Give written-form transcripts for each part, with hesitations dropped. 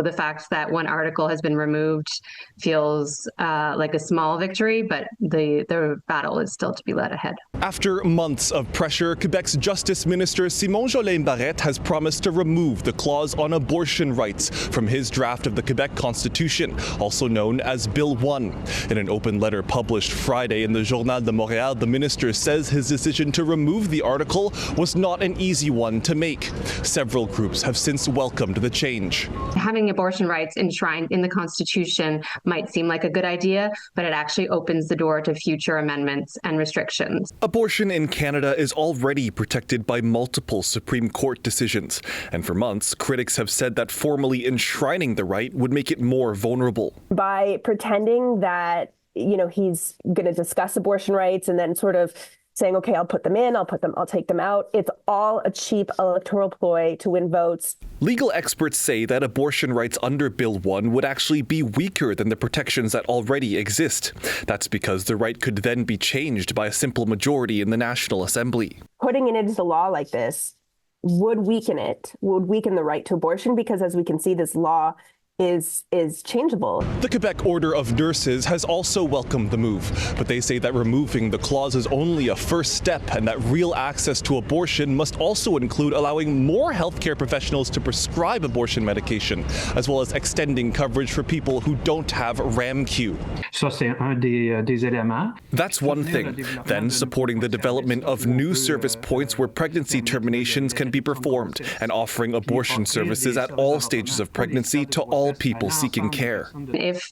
The fact that one article has been removed feels like a small victory, but the battle is still to be led ahead. After months of pressure, Quebec's Justice Minister Simon-Jolin Barrette has promised to remove the clause on abortion rights from his draft of the Quebec Constitution, also known as Bill 1. In an open letter published Friday in the Journal de Montréal, the minister says his decision to remove the article was not an easy one to make. Several groups have since welcomed the change. Having abortion rights enshrined in the Constitution might seem like a good idea, but it actually opens the door to future amendments and restrictions. Abortion in Canada is already protected by multiple Supreme Court decisions, and for months, critics have said that formally enshrining the right would make it more vulnerable. By pretending that, he's going to discuss abortion rights and then sort of saying, okay, I'll put them in, I'll take them out. It's all a cheap electoral ploy to win votes. Legal experts say that abortion rights under Bill 1 would actually be weaker than the protections that already exist. That's because the right could then be changed by a simple majority in the National Assembly. Putting it into law like this would weaken the right to abortion, because as we can see, this law is changeable. The Quebec Order of Nurses has also welcomed the move, but they say that removing the clause is only a first step and that real access to abortion must also include allowing more healthcare professionals to prescribe abortion medication, as well as extending coverage for people who don't have RAMQ. That's one thing. Then supporting the development of new service points where pregnancy terminations can be performed and offering abortion services at all stages of pregnancy to all people seeking care. If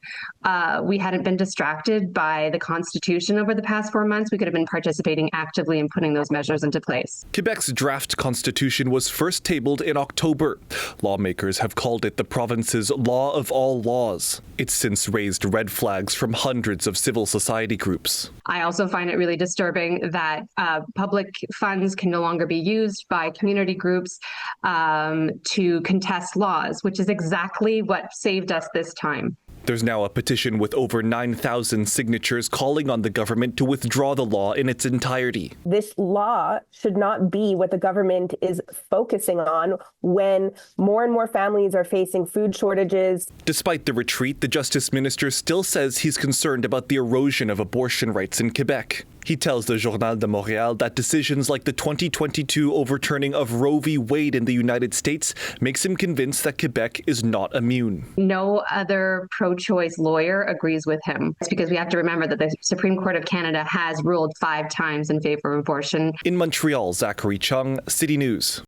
we hadn't been distracted by the Constitution over the past 4 months, we could have been participating actively in putting those measures into place. Quebec's draft constitution was first tabled in October. Lawmakers have called it the province's law of all laws. It's since raised red flags from hundreds of civil society groups. I also find it really disturbing that public funds can no longer be used by community groups to contest laws, which is exactly what saved us this time. There's now a petition with over 9,000 signatures calling on the government to withdraw the law in its entirety. This law should not be what the government is focusing on when more and more families are facing food shortages. Despite the retreat, the Justice Minister still says he's concerned about the erosion of abortion rights in Quebec. He tells the Journal de Montréal that decisions like the 2022 overturning of Roe v. Wade in the United States makes him convinced that Quebec is not immune. No other pro-choice lawyer agrees with him. It's because we have to remember that the Supreme Court of Canada has ruled 5 times in favor of abortion. In Montreal, Zachary Cheung, City News.